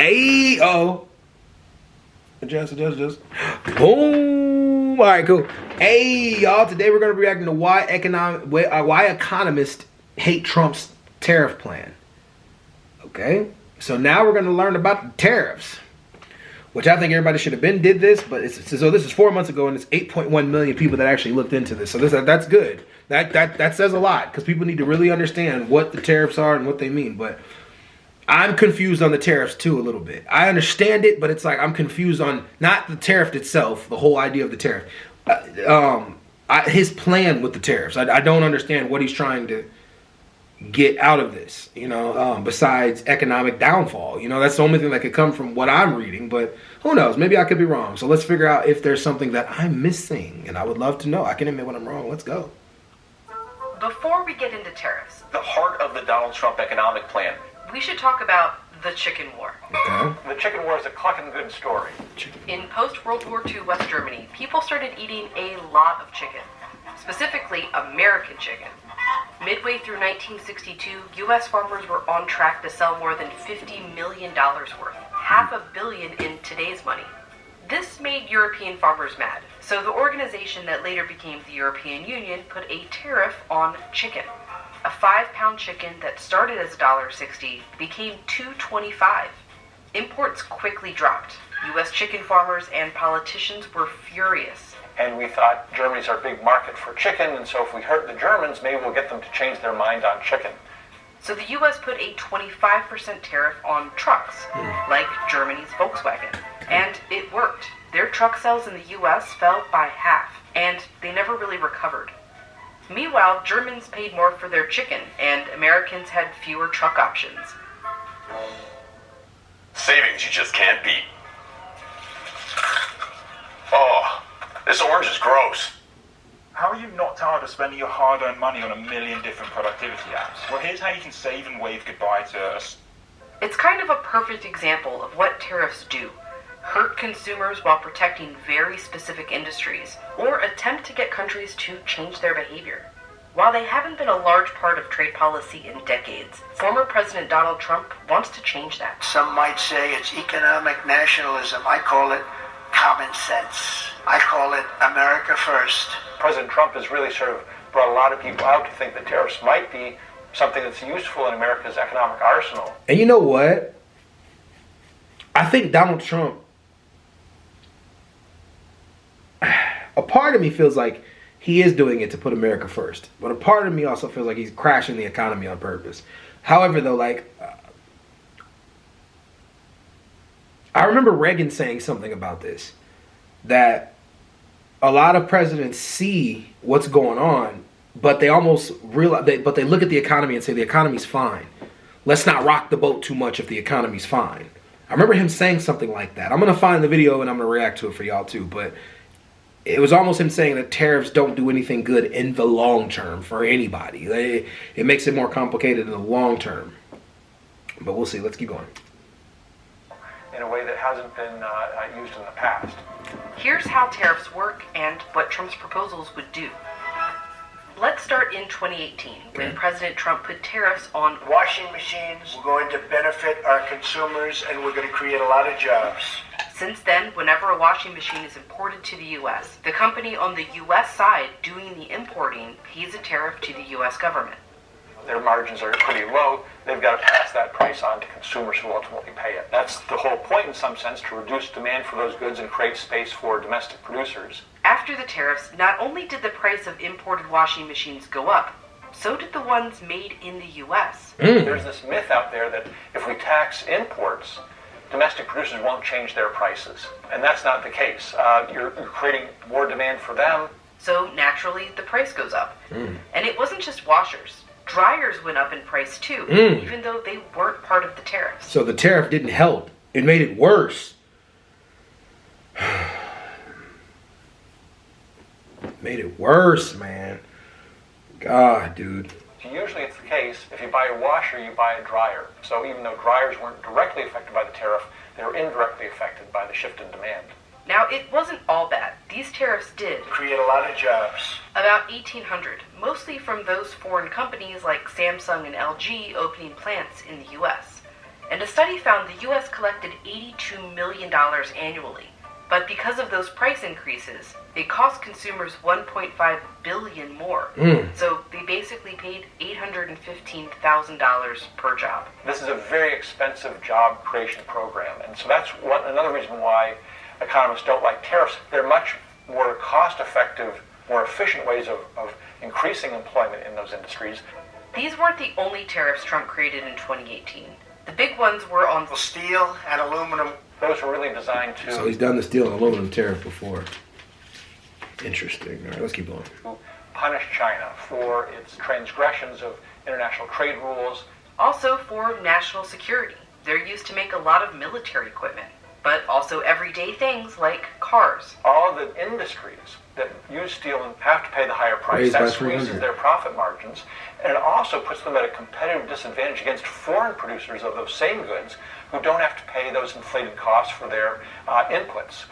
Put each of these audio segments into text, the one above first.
Hey, oh. Adjust. Boom. All right, cool. Hey, y'all. Today we're going to be reacting to why economists hate Trump's tariff plan. Okay. So now we're going to learn about the tariffs, which I think everybody should have did this, but this is 4 months ago, and it's 8.1 million people that actually looked into this. So that's good. That says a lot, because people need to really understand what the tariffs are and what they mean. But I'm confused on the tariffs too a little bit. I understand it, but it's like I'm confused on not the tariff itself, the whole idea of the tariff, his plan with the tariffs. I don't understand what he's trying to get out of this, besides economic downfall. That's the only thing that could come from what I'm reading, but who knows? Maybe I could be wrong. So let's figure out if there's something that I'm missing, and I would love to know. I can admit when I'm wrong. Let's go. Before we get into tariffs, the heart of the Donald Trump economic plan, we should talk about the chicken war. Okay. The chicken war is a clucking good story. In post-World War II West Germany, people started eating a lot of chicken, specifically American chicken. Midway through 1962, U.S. farmers were on track to sell more than $50 million worth, $500 million in today's money. This made European farmers mad, so the organization that later became the European Union put a tariff on chicken. A 5-pound chicken that started as $1.60 became $2.25. Imports quickly dropped. U.S. chicken farmers and politicians were furious. And we thought Germany's our big market for chicken, and so if we hurt the Germans, maybe we'll get them to change their mind on chicken. So the U.S. put a 25% tariff on trucks, like Germany's Volkswagen. And it worked. Their truck sales in the U.S. fell by half, and they never really recovered. Meanwhile, Germans paid more for their chicken, and Americans had fewer truck options. Savings you just can't beat. Oh, this orange is gross. How are you not tired of spending your hard-earned money on a million different productivity apps? Well, here's how you can save and wave goodbye to It's kind of a perfect example of what tariffs do. Hurt consumers while protecting very specific industries, or attempt to get countries to change their behavior. While they haven't been a large part of trade policy in decades, former President Donald Trump wants to change that. Some might say it's economic nationalism. I call it common sense. I call it America first. President Trump has really sort of brought a lot of people out to think that tariffs might be something that's useful in America's economic arsenal. And you know what? I think Donald Trump, a part of me feels like he is doing it to put America first. But a part of me also feels like he's crashing the economy on purpose. However, though, I remember Reagan saying something about this, that a lot of presidents see what's going on, but they almost realize, but they look at the economy and say the economy's fine. Let's not rock the boat too much if the economy's fine. I remember him saying something like that. I'm going to find the video and I'm going to react to it for y'all too, but it was almost him saying that tariffs don't do anything good in the long term for anybody. It makes it more complicated in the long term. But we'll see. Let's keep going. In a way that hasn't been used in the past. Here's how tariffs work and what Trump's proposals would do. Let's start in 2018, when President Trump put tariffs on Washing machines. We're going to benefit our consumers, and we're going to create a lot of jobs. Since then, whenever a washing machine is imported to the U.S., the company on the U.S. side doing the importing pays a tariff to the U.S. government. Their margins are pretty low. They've got to pass that price on to consumers who ultimately pay it. That's the whole point, in some sense, to reduce demand for those goods and create space for domestic producers. After the tariffs, not only did the price of imported washing machines go up, so did the ones made in the U.S. There's this myth out there that if we tax imports, domestic producers won't change their prices. And that's not the case. You're creating more demand for them. So naturally, the price goes up. And it wasn't just washers. Dryers went up in price too, even though they weren't part of the tariffs. So the tariff didn't help. It made it worse. Made it worse, man. God, dude. Usually it's the case, if you buy a washer, you buy a dryer. So even though dryers weren't directly affected by the tariff, they were indirectly affected by the shift in demand. Now, it wasn't all bad. These tariffs did Create a lot of jobs. about 1,800, mostly from those foreign companies like Samsung and LG opening plants in the U.S. And a study found the U.S. collected $82 million annually. But because of those price increases, it cost consumers $1.5 billion more. So they basically paid $815,000 per job. This is a very expensive job creation program, and so that's another reason why economists don't like tariffs. They're much more cost-effective, more efficient ways of increasing employment in those industries. These weren't the only tariffs Trump created in 2018. The big ones were on Steel and aluminum. Those were really designed to So he's done the steel and aluminum tariff before. Interesting. All right, let's keep going. punish China for its transgressions of international trade rules. Also for national security. They're used to make a lot of military equipment, but also everyday things like cars. All the industries that use steel have to pay the higher price. Raised by That squeezes 300. their profit margins, and it also puts them at a competitive disadvantage against foreign producers of those same goods who don't have to pay those inflated costs for their inputs.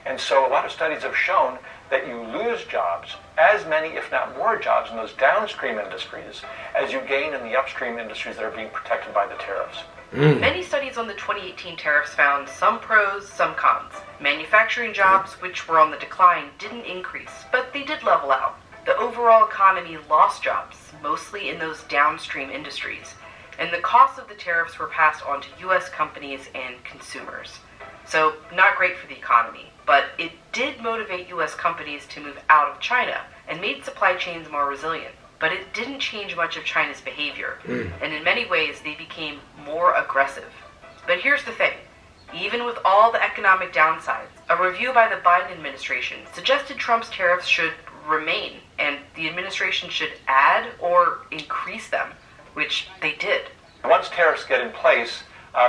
And so a lot of studies have shown that you lose jobs, as many, if not more jobs, in those downstream industries as you gain in the upstream industries that are being protected by the tariffs. Many studies on the 2018 tariffs found some pros, some cons. Manufacturing jobs, which were on the decline, didn't increase, but they did level out. The overall economy lost jobs, mostly in those downstream industries, and the costs of the tariffs were passed on to U.S. companies and consumers. So, not great for the economy, but it did motivate U.S. companies to move out of China and made supply chains more resilient. But it didn't change much of China's behavior, and in many ways they became more aggressive. But here's the thing. Even with all the economic downsides, a review by the Biden administration suggested Trump's tariffs should remain, and the administration should add or increase them, which they did. Once tariffs get in place,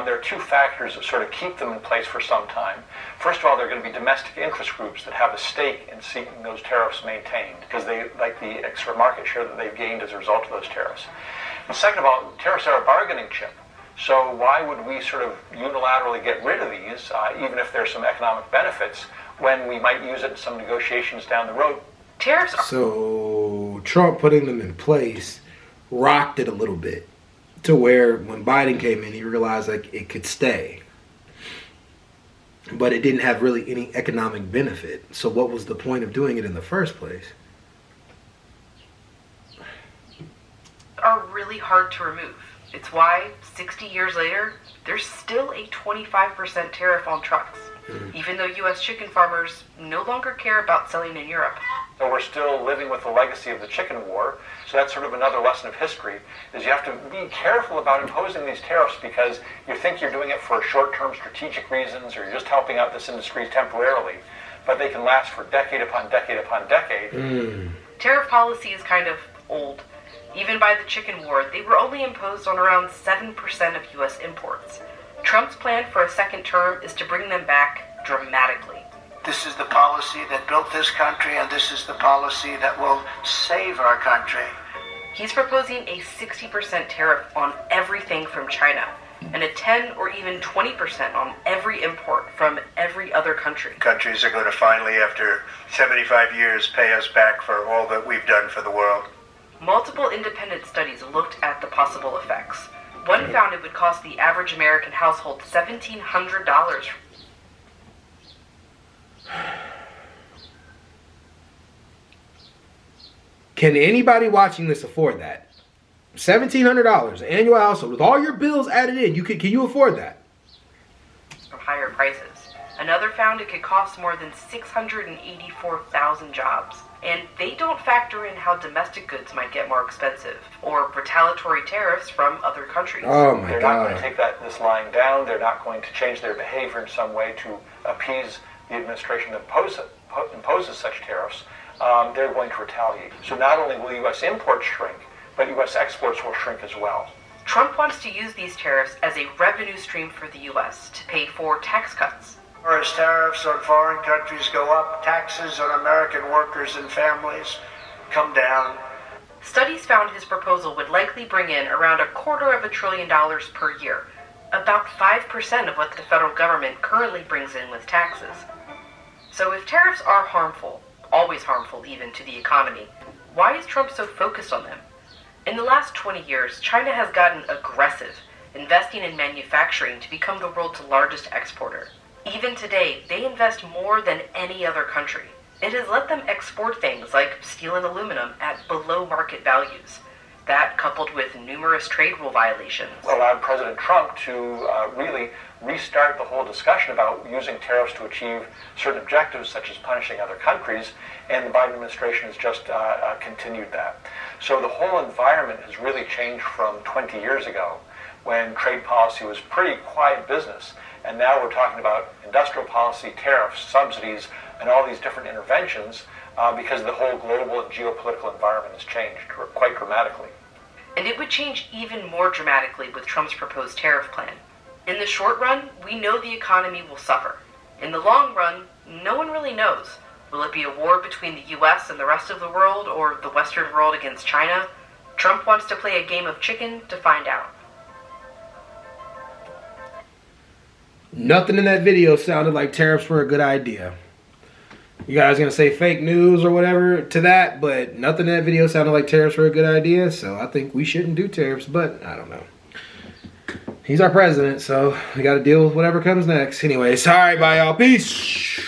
there are two factors that sort of keep them in place for some time. First of all, there are going to be domestic interest groups that have a stake in seeking those tariffs maintained because they like the extra market share that they've gained as a result of those tariffs. And second of all, tariffs are a bargaining chip. So why would we sort of unilaterally get rid of these, even if there's some economic benefits, when we might use it in some negotiations down the road? Tariffs are So Trump putting them in place rocked it a little bit to where when Biden came in, he realized like it could stay. But it didn't have really any economic benefit. So what was the point of doing it in the first place? are really hard to remove. It's why, 60 years later, there's still a 25% tariff on trucks, even though U.S. chicken farmers no longer care about selling in Europe. So we're still living with the legacy of the chicken war. So that's sort of another lesson of history, is you have to be careful about imposing these tariffs because you think you're doing it for short-term strategic reasons or you're just helping out this industry temporarily, but they can last for decade upon decade upon decade. Tariff policy is kind of old. Even by the chicken war, they were only imposed on around 7% of U.S. imports. Trump's plan for a second term is to bring them back dramatically. This is the policy that built this country, and this is the policy that will save our country. He's proposing a 60% tariff on everything from China, and a 10 or even 20% on every import from every other country. Countries are going to finally, after 75 years, pay us back for all that we've done for the world. Multiple independent studies looked at the possible effects. One found it would cost the average American household $1,700. Can anybody watching this afford that? $1,700 annual household with all your bills added in. Can you afford that? From higher prices. Another found it could cost more than 684,000 jobs. And they don't factor in how domestic goods might get more expensive, or retaliatory tariffs from other countries. Oh my They're not going God. to take this line down. They're not going to change their behavior in some way to appease the administration that imposes such tariffs. They're going to retaliate. So not only will U.S. imports shrink, but U.S. exports will shrink as well. Trump wants to use these tariffs as a revenue stream for the U.S. to pay for tax cuts. As tariffs on foreign countries go up, taxes on American workers and families come down. Studies found his proposal would likely bring in around $250 billion per year, about 5% of what the federal government currently brings in with taxes. So if tariffs are harmful, always harmful even to the economy, why is Trump so focused on them? In the last 20 years, China has gotten aggressive, investing in manufacturing to become the world's largest exporter. Even today, they invest more than any other country. It has let them export things like steel and aluminum at below market values. That, coupled with numerous trade rule violations, allowed President Trump to really restart the whole discussion about using tariffs to achieve certain objectives, such as punishing other countries, and the Biden administration has just continued that. So the whole environment has really changed from 20 years ago, when trade policy was pretty quiet business, and now we're talking about industrial policy, tariffs, subsidies, and all these different interventions because the whole global and geopolitical environment has changed quite dramatically. And it would change even more dramatically with Trump's proposed tariff plan. In the short run, we know the economy will suffer. In the long run, no one really knows. Will it be a war between the US and the rest of the world, or the Western world against China? Trump wants to play a game of chicken to find out. Nothing in that video sounded like tariffs were a good idea. You guys gonna say fake news or whatever to that, but nothing in that video sounded like tariffs were a good idea, so I think we shouldn't do tariffs, but I don't know. He's our president, so we gotta deal with whatever comes next. Anyways, alright, bye y'all. Peace.